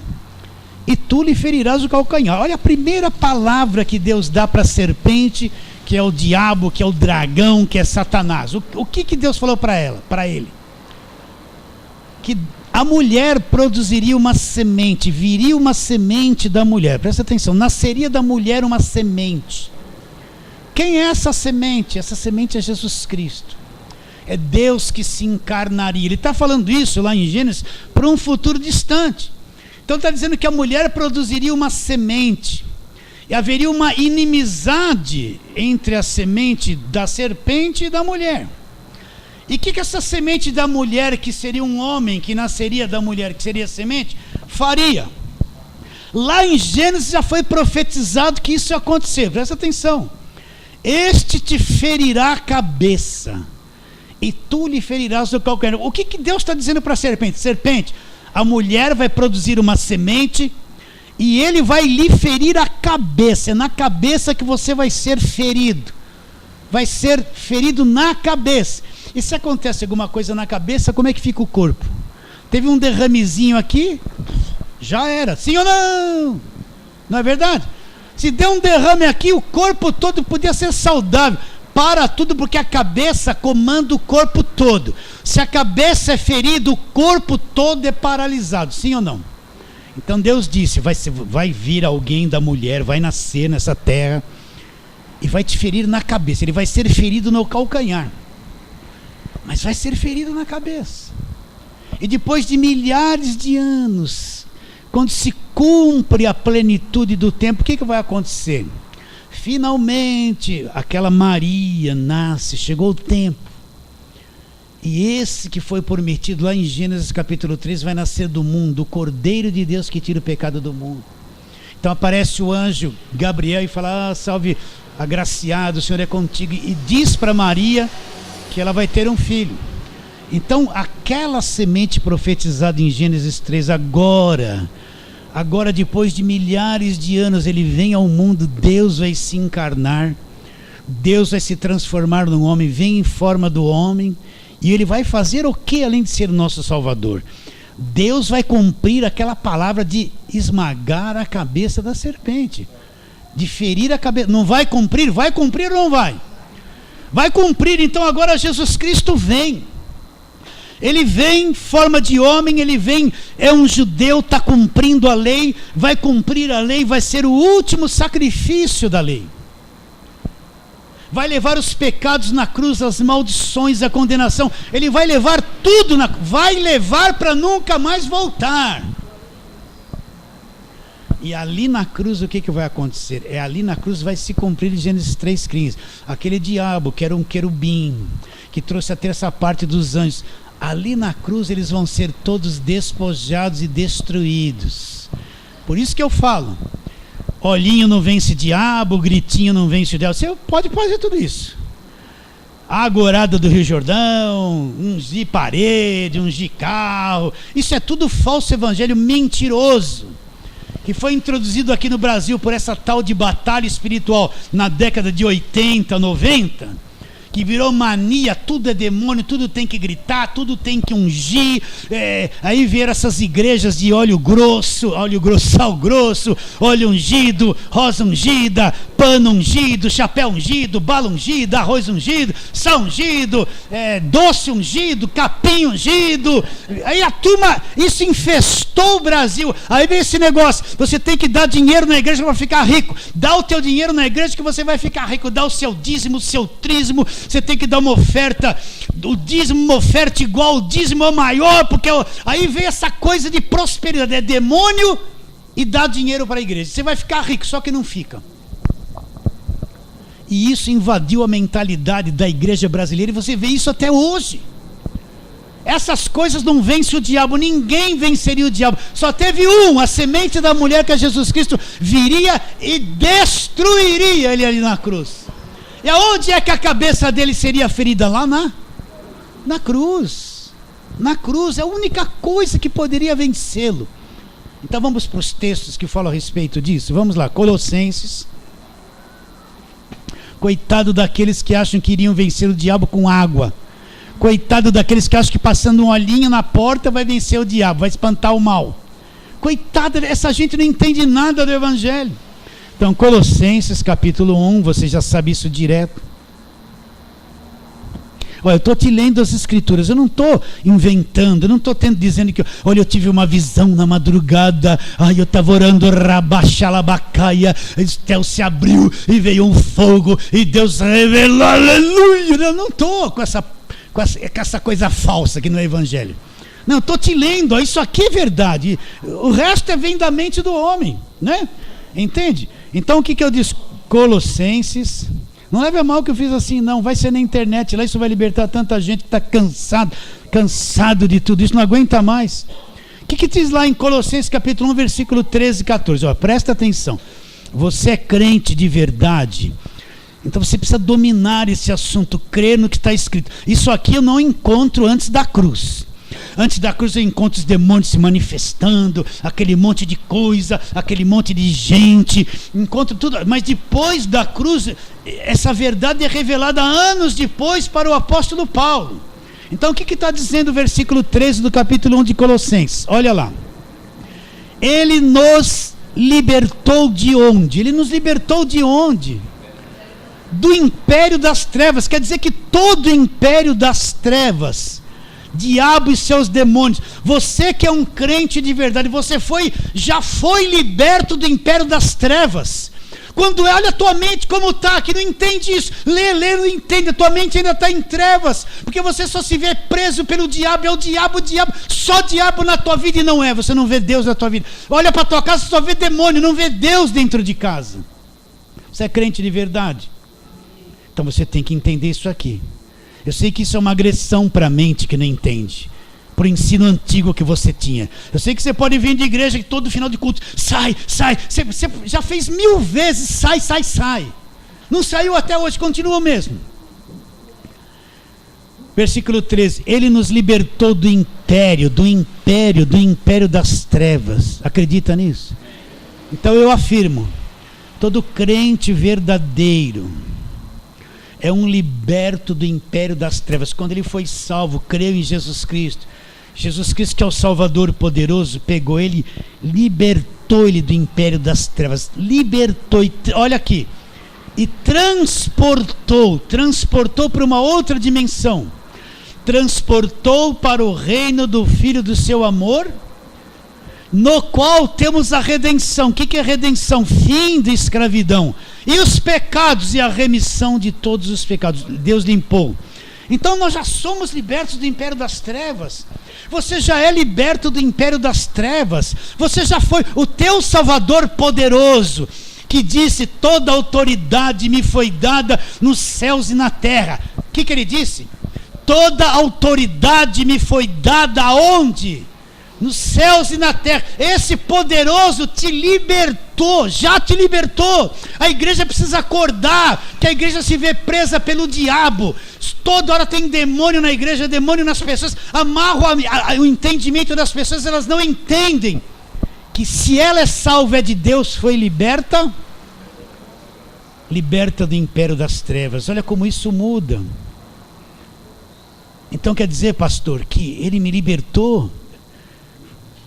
S1: e tu lhe ferirás o calcanhar. Olha a primeira palavra que Deus dá para a serpente, que é o diabo, que é o dragão, que é Satanás. O que Deus falou para ele? Que a mulher produziria uma semente, viria uma semente da mulher. Presta atenção, nasceria da mulher uma semente. Quem é essa semente? Essa semente é Jesus Cristo. É Deus que se encarnaria. Ele está falando isso lá em Gênesis para um futuro distante. Então está dizendo que a mulher produziria uma semente. E haveria uma inimizade entre a semente da serpente e da mulher. E o que essa semente da mulher, que seria um homem, que nasceria da mulher, que seria semente, faria? Lá em Gênesis já foi profetizado que isso ia acontecer. Presta atenção. Este te ferirá a cabeça e tu lhe ferirás o calcanhar. O que Deus está dizendo para a serpente? Serpente, a mulher vai produzir uma semente e ele vai lhe ferir a cabeça. É na cabeça que você vai ser ferido. Vai ser ferido na cabeça. E se acontece alguma coisa na cabeça, como é que fica o corpo? Teve um derramezinho aqui, já era. Sim ou não? Não é verdade? Se der um derrame aqui, o corpo todo podia ser saudável. Para tudo, porque a cabeça comanda o corpo todo. Se a cabeça é ferida, o corpo todo é paralisado. Sim ou não? Então Deus disse, vai vir alguém da mulher, vai nascer nessa terra e vai te ferir na cabeça. Ele vai ser ferido no calcanhar, mas vai ser ferido na cabeça. E depois de milhares de anos, quando se cumpre a plenitude do tempo, o que vai acontecer? Finalmente, aquela Maria nasce, chegou o tempo. E esse que foi prometido lá em Gênesis capítulo 3 vai nascer do mundo, o Cordeiro de Deus que tira o pecado do mundo. Então aparece o anjo Gabriel e fala, salve agraciado, o Senhor é contigo. E diz para Maria que ela vai ter um filho. Então aquela semente profetizada em Gênesis 3, agora depois de milhares de anos ele vem ao mundo, Deus vai se encarnar, Deus vai se transformar num homem, vem em forma do homem, e ele vai fazer o que além de ser nosso Salvador? Deus vai cumprir aquela palavra de esmagar a cabeça da serpente, de ferir a cabeça. Não vai cumprir? Vai cumprir ou não vai? Vai cumprir. Então agora Jesus Cristo vem. Ele vem em forma de homem, ele vem, é um judeu, está cumprindo a lei, vai cumprir a lei, vai ser o último sacrifício da lei. Vai levar os pecados na cruz, as maldições, a condenação. Ele vai levar tudo, vai levar para nunca mais voltar. E ali na cruz o que vai acontecer? Ali na cruz vai se cumprir em Gênesis 3,15. Aquele diabo que era um querubim, que trouxe a terça parte dos anjos, ali na cruz eles vão ser todos despojados e destruídos. Por isso que eu falo, olhinho não vence diabo, gritinho não vence o diabo. Você pode fazer tudo isso. A agorada do Rio Jordão, ungir parede, ungir carro, isso é tudo falso evangelho mentiroso, que foi introduzido aqui no Brasil por essa tal de batalha espiritual na década de 80, 90, que virou mania, tudo é demônio, tudo tem que gritar, tudo tem que ungir. Aí vieram essas igrejas de óleo grosso, sal grosso, óleo ungido, rosa ungida, pano ungido, chapéu ungido, bala ungida, arroz ungido, sal ungido, doce ungido, capim ungido. Aí a turma, isso infestou o Brasil. Aí vem esse negócio, você tem que dar dinheiro na igreja para ficar rico. Dá o teu dinheiro na igreja que você vai ficar rico. Dá o seu dízimo, o seu trízimo. Você tem que dar uma oferta, o dízimo, uma oferta igual, o dízimo é maior, porque aí vem essa coisa de prosperidade, é demônio e dá dinheiro para a igreja. Você vai ficar rico, só que não fica. E isso invadiu a mentalidade da igreja brasileira, e você vê isso até hoje. Essas coisas não vencem o diabo, ninguém venceria o diabo. Só teve a semente da mulher, que é Jesus Cristo, viria e destruiria ele ali na cruz. E aonde é que a cabeça dele seria ferida? Lá na cruz. Na cruz é a única coisa que poderia vencê-lo. Então vamos para os textos que falam a respeito disso. Vamos lá, Colossenses. Coitado daqueles que acham que iriam vencer o diabo com água. Coitado daqueles que acham que passando um olhinho na porta vai vencer o diabo, vai espantar o mal. Coitado, essa gente não entende nada do Evangelho. Então, Colossenses capítulo 1, você já sabe isso direto. Olha, eu estou te lendo as escrituras, eu não estou inventando, eu não estou dizendo que, olha, eu tive uma visão na madrugada, eu estava orando, rabaxalabacaia, o céu se abriu e veio um fogo e Deus revelou, aleluia. Eu não estou com essa coisa falsa que não é evangelho. Não, estou te lendo, ó, isso aqui é verdade, o resto vem da mente do homem, né? Entende? Então o que eu disse? Colossenses. Não leve a mal que eu fiz assim, não. Vai ser na internet, lá isso vai libertar tanta gente que está cansado de tudo isso, não aguenta mais. O que diz lá em Colossenses capítulo 1, versículo 13 e 14? Ó, presta atenção. Você é crente de verdade, então você precisa dominar esse assunto, crer no que está escrito. Isso aqui eu não encontro antes da cruz. Antes da cruz eu encontro os demônios se manifestando, aquele monte de coisa, aquele monte de gente, encontro tudo, mas depois da cruz, essa verdade é revelada anos depois para o apóstolo Paulo. Então o que está dizendo o versículo 13 do capítulo 1 de Colossenses? Olha lá. Ele nos libertou de onde? Ele nos libertou de onde? Do império das trevas. Quer dizer que todo o império das trevas, diabo e seus demônios, você que é um crente de verdade, você já foi liberto do império das trevas. Quando olha a tua mente como está, que não entende isso, lê, não entende, a tua mente ainda está em trevas, porque você só se vê preso pelo diabo, é o diabo, só diabo na tua vida, e não é, você não vê Deus na tua vida. Olha para a tua casa, só vê demônio, não vê Deus dentro de casa. Você é crente de verdade? Então você tem que entender isso aqui. Eu sei que isso é uma agressão para a mente que não entende, para o ensino antigo que você tinha. Eu sei que você pode vir de igreja que todo final de culto, sai, você já fez 1000 vezes, sai. Não saiu até hoje, continua mesmo. Versículo 13, ele nos libertou do império das trevas. Acredita nisso? Então eu afirmo, todo crente verdadeiro é um liberto do império das trevas. Quando ele foi salvo, creu em Jesus Cristo, que é o Salvador poderoso, pegou ele, libertou ele do império das trevas, libertou, olha aqui, e transportou para uma outra dimensão, transportou para o reino do Filho do seu amor, no qual temos a redenção. O que é redenção? Fim da escravidão, e os pecados e a remissão de todos os pecados. Deus limpou. Então nós já somos libertos do império das trevas. Você já é liberto do império das trevas. Você já foi o teu Salvador poderoso, que disse: toda autoridade me foi dada nos céus e na terra. O que ele disse? Toda autoridade me foi dada aonde? Nos céus e na terra. Esse poderoso te libertou, já te libertou. A igreja precisa acordar, que a igreja se vê presa pelo diabo. Toda hora tem demônio na igreja, demônio nas pessoas. Amarra o entendimento das pessoas, elas não entendem que se ela é salva é de Deus, foi liberta do império das trevas. Olha como isso muda. Então quer dizer, pastor, que ele me libertou.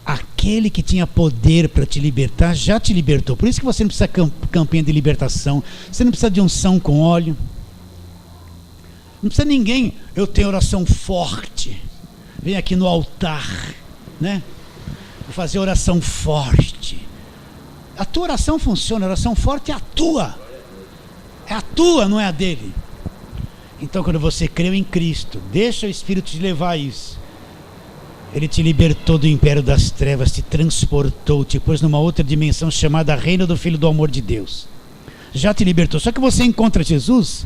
S1: Aquele que tinha poder para te libertar, já te libertou. Por isso que você não precisa campanha de libertação, você não precisa de unção com óleo, não precisa ninguém. Eu tenho oração forte, vem aqui no altar, né? Vou fazer oração forte. A tua oração funciona, a oração forte é a tua, não é a dele. Então quando você creu em Cristo, deixa o Espírito te levar a isso. Ele te libertou do império das trevas, te transportou, te pôs numa outra dimensão chamada reino do Filho do amor de Deus. Já te libertou. Só que você encontra Jesus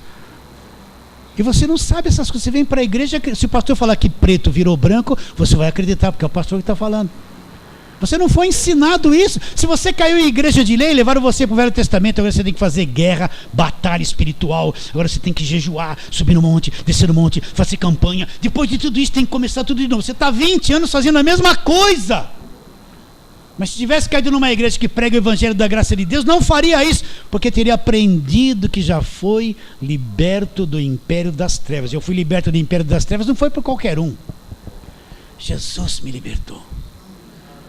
S1: e você não sabe essas coisas. Você vem para a igreja, se o pastor falar que preto virou branco, você vai acreditar, porque é o pastor que está falando. Você não foi ensinado isso. Se você caiu em igreja de lei, levaram você para o Velho Testamento, agora você tem que fazer guerra, batalha espiritual, agora você tem que jejuar, subir no monte, descer no monte, fazer campanha. Depois de tudo isso tem que começar tudo de novo. Você está 20 anos fazendo a mesma coisa. Mas se tivesse caído numa igreja que prega o evangelho da graça de Deus, não faria isso, porque teria aprendido que já foi liberto do império das trevas. Eu fui liberto do império das trevas, não foi por qualquer um. Jesus me libertou.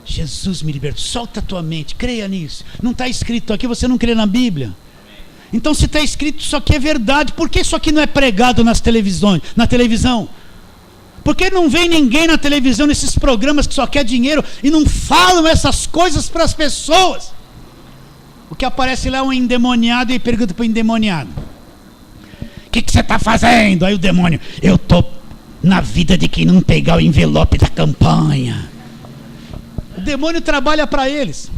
S1: Jesus me libertou. Solta a tua mente, creia nisso. Não está escrito aqui, você não crê na Bíblia. Então se está escrito, isso aqui é verdade. Por que isso aqui não é pregado nas televisões, na televisão? Por que não vem ninguém na televisão, nesses programas que só quer dinheiro, e não falam essas coisas para as pessoas? O que aparece lá é um endemoniado e pergunta para o endemoniado: o que você está fazendo? Aí o demônio: eu estou na vida de quem não pegar o envelope da campanha. O demônio trabalha para eles.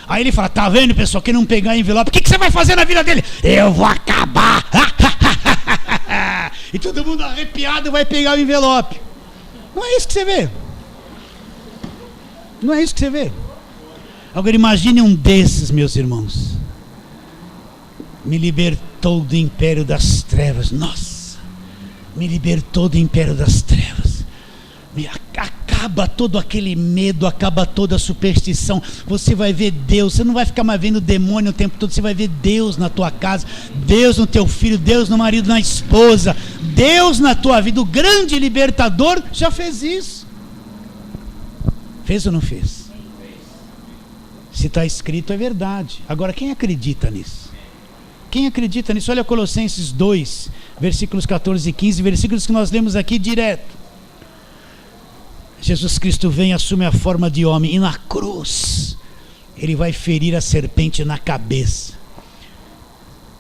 S1: Aí ele fala: tá vendo, pessoal, quem não pegar o envelope, o que você vai fazer na vida dele? Eu vou acabar. E todo mundo arrepiado vai pegar o envelope. Não é isso que você vê. Não é isso que você vê. Agora imagine um desses, meus irmãos. Me libertou do império das trevas. Nossa, me libertou do império das trevas. Acaba todo aquele medo, acaba toda a superstição. Você vai ver Deus. Você não vai ficar mais vendo demônio o tempo todo. Você vai ver Deus na tua casa, Deus no teu filho, Deus no marido, na esposa, Deus na tua vida. O grande libertador já fez isso. Fez ou não fez? Se está escrito, é verdade. Agora, quem acredita nisso? Quem acredita nisso? Olha Colossenses 2, versículos 14 e 15, versículos que nós lemos aqui direto. Jesus Cristo vem, assume a forma de homem, e na cruz ele vai ferir a serpente na cabeça.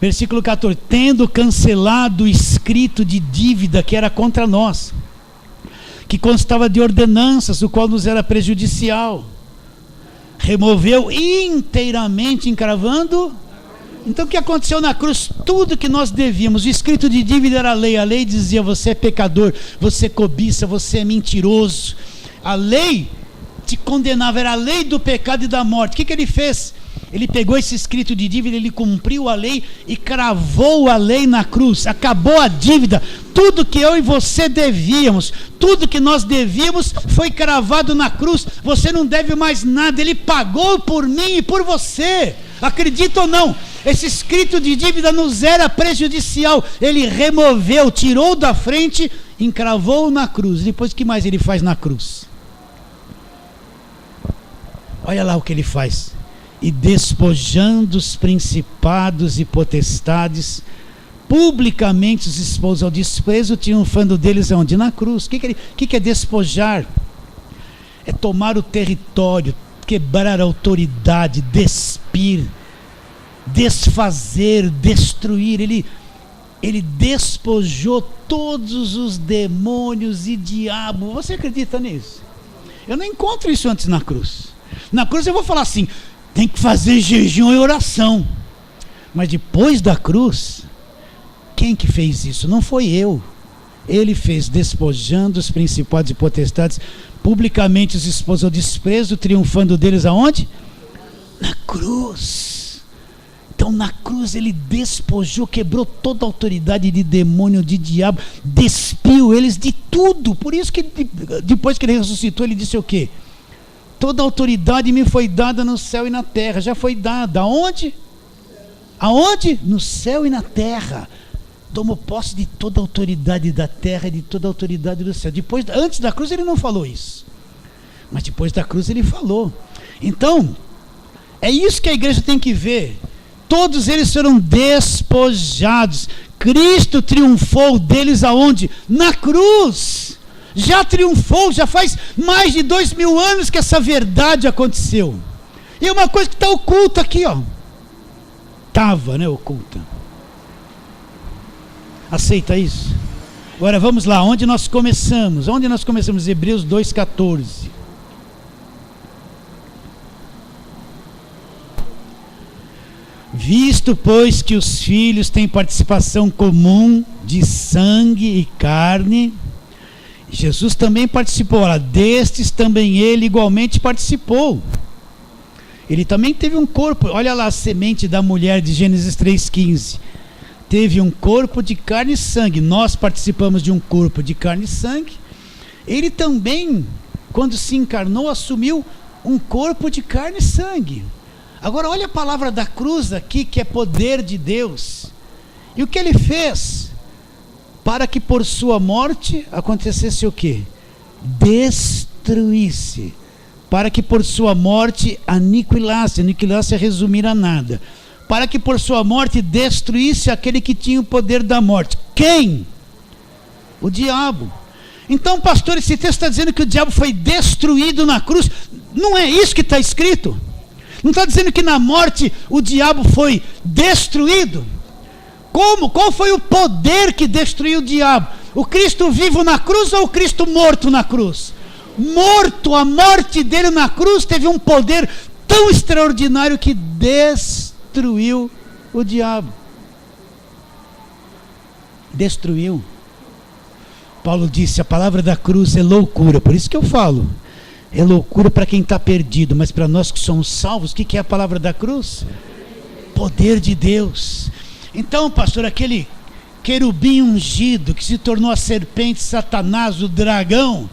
S1: Versículo 14: tendo cancelado o escrito de dívida que era contra nós, que constava de ordenanças, o qual nos era prejudicial, removeu inteiramente, encravando. Então o que aconteceu na cruz? Tudo que nós devíamos. O escrito de dívida era a lei dizia: você é pecador, você cobiça, você é mentiroso. A lei te condenava, era a lei do pecado e da morte. O que ele fez? Ele pegou esse escrito de dívida, ele cumpriu a lei e cravou a lei na cruz. Acabou a dívida. Tudo que eu e você devíamos, tudo que nós devíamos foi cravado na cruz. Você não deve mais nada. Ele pagou por mim e por você. Acredita ou não? Esse escrito de dívida nos era prejudicial. Ele removeu, tirou da frente, encravou na cruz. Depois o que mais ele faz na cruz? Olha lá o que ele faz. E despojando os principados e potestades, publicamente os expôs ao desprezo, triunfando deles aonde? Na cruz. O que é despojar? É tomar o território, quebrar a autoridade, despir, desfazer, destruir. Ele despojou todos os demônios e diabo. Você acredita nisso? Eu não encontro isso antes na cruz. Na cruz eu vou falar assim: tem que fazer jejum e oração. Mas depois da cruz, quem que fez isso? Não foi eu. Ele fez, despojando os principados e potestades, publicamente os expôs ao desprezo, triunfando deles aonde? Na cruz. Então na cruz ele despojou, quebrou toda a autoridade de demônio, de diabo, despiu eles de tudo. Por isso que depois que ele ressuscitou, ele disse o quê? Toda a autoridade me foi dada no céu e na terra. Já foi dada. Aonde? Aonde? No céu e na terra. Tomou posse de toda a autoridade da terra e de toda a autoridade do céu. Antes da cruz ele não falou isso, mas depois da cruz ele falou. Então é isso que a igreja tem que ver. Todos eles foram despojados. Cristo triunfou deles aonde? Na cruz. Já triunfou, já faz mais de 2000 anos que essa verdade aconteceu. E é uma coisa que está oculta aqui, ó. Estava, né, oculta. Aceita isso? Agora vamos lá, onde nós começamos? Onde nós começamos? Hebreus 2,14. Visto, pois, que os filhos têm participação comum de sangue e carne, Jesus também participou. Olha, destes também ele igualmente participou. Ele também teve um corpo. Olha lá a semente da mulher de Gênesis 3,15. Teve um corpo de carne e sangue. Nós participamos de um corpo de carne e sangue. Ele também, quando se encarnou, assumiu um corpo de carne e sangue. Agora olha a palavra da cruz aqui, que é poder de Deus. E o que ele fez? Para que por sua morte acontecesse o quê? Destruísse. Para que por sua morte aniquilasse. Aniquilasse é resumir a nada. Para que por sua morte destruísse aquele que tinha o poder da morte. Quem? O diabo. Então, pastor, esse texto está dizendo que o diabo foi destruído na cruz. Não é isso que está escrito. Não está dizendo que na morte o diabo foi destruído. Como? Qual foi o poder que destruiu o diabo? O Cristo vivo na cruz ou o Cristo morto na cruz? Morto, a morte dele na cruz teve um poder tão extraordinário que destruiu o diabo. Destruiu. Paulo disse, a palavra da cruz é loucura, por isso que eu falo, é loucura para quem está perdido, mas para nós que somos salvos, o que é a palavra da cruz? Poder de Deus. Então, pastor, aquele querubim ungido que se tornou a serpente, Satanás, o dragão,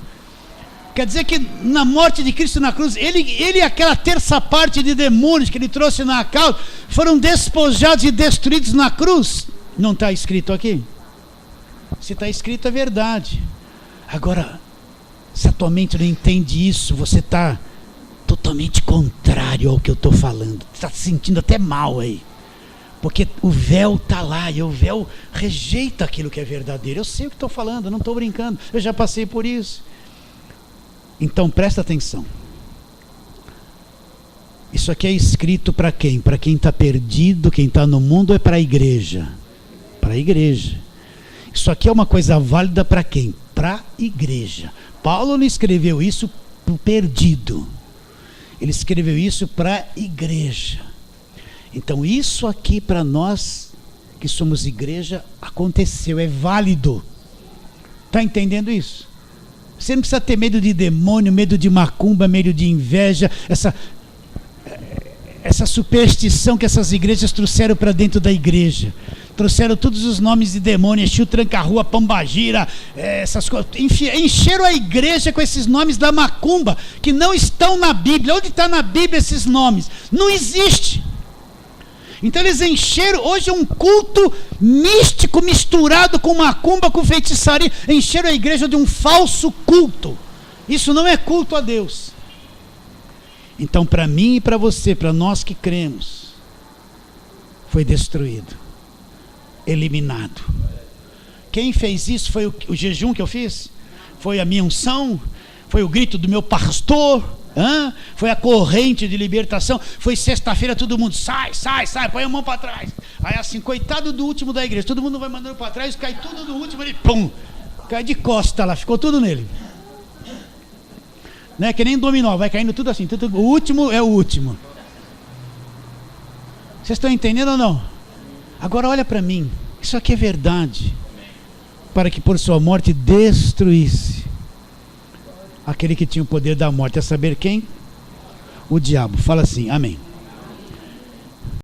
S1: quer dizer que na morte de Cristo na cruz, ele e aquela terça parte de demônios que ele trouxe na causa, foram despojados e destruídos na cruz. Não está escrito aqui? Se está escrito é verdade. Agora, se a tua mente não entende isso, você está totalmente contrário ao que eu estou falando. Está se sentindo até mal aí. Porque o véu está lá e o véu rejeita aquilo que é verdadeiro. Eu sei o que estou falando, eu não estou brincando. Eu já passei por isso. Então presta atenção. Isso aqui é escrito para quem? Para quem está perdido, quem está no mundo, ou é para a igreja? Para a igreja. Isso aqui é uma coisa válida para quem? Para a igreja. Paulo não escreveu isso para o perdido. Ele escreveu isso para a igreja. Então isso aqui para nós que somos igreja aconteceu, é válido. Está entendendo isso? Você não precisa ter medo de demônio, medo de macumba, medo de inveja, essa superstição que essas igrejas trouxeram para dentro da igreja. Trouxeram todos os nomes de demônio, Exu, Tranca-Rua, Pombagira, essas coisas. Encheram a igreja com esses nomes da macumba, que não estão na Bíblia. Onde está na Bíblia esses nomes? Não existe. Então eles encheram, hoje é um culto místico misturado com macumba, com feitiçaria. Encheram a igreja de um falso culto. Isso não é culto a Deus. Então para mim e para você, para nós que cremos, foi destruído. Eliminado. Quem fez isso foi o jejum que eu fiz? Foi a minha unção? Foi o grito do meu pastor? Foi a corrente de libertação? Foi sexta-feira todo mundo sai, põe a mão para trás. Aí assim, coitado do último da igreja, todo mundo vai mandando para trás, cai tudo do último, ele pum, cai de costa lá, ficou tudo nele. Não é que nem dominó, vai caindo tudo assim, tudo, o último é o último. Vocês estão entendendo ou não? Agora olha para mim, isso aqui é verdade, para que por sua morte destruísse aquele que tinha o poder da morte, a saber quem? O diabo. Fala assim, amém.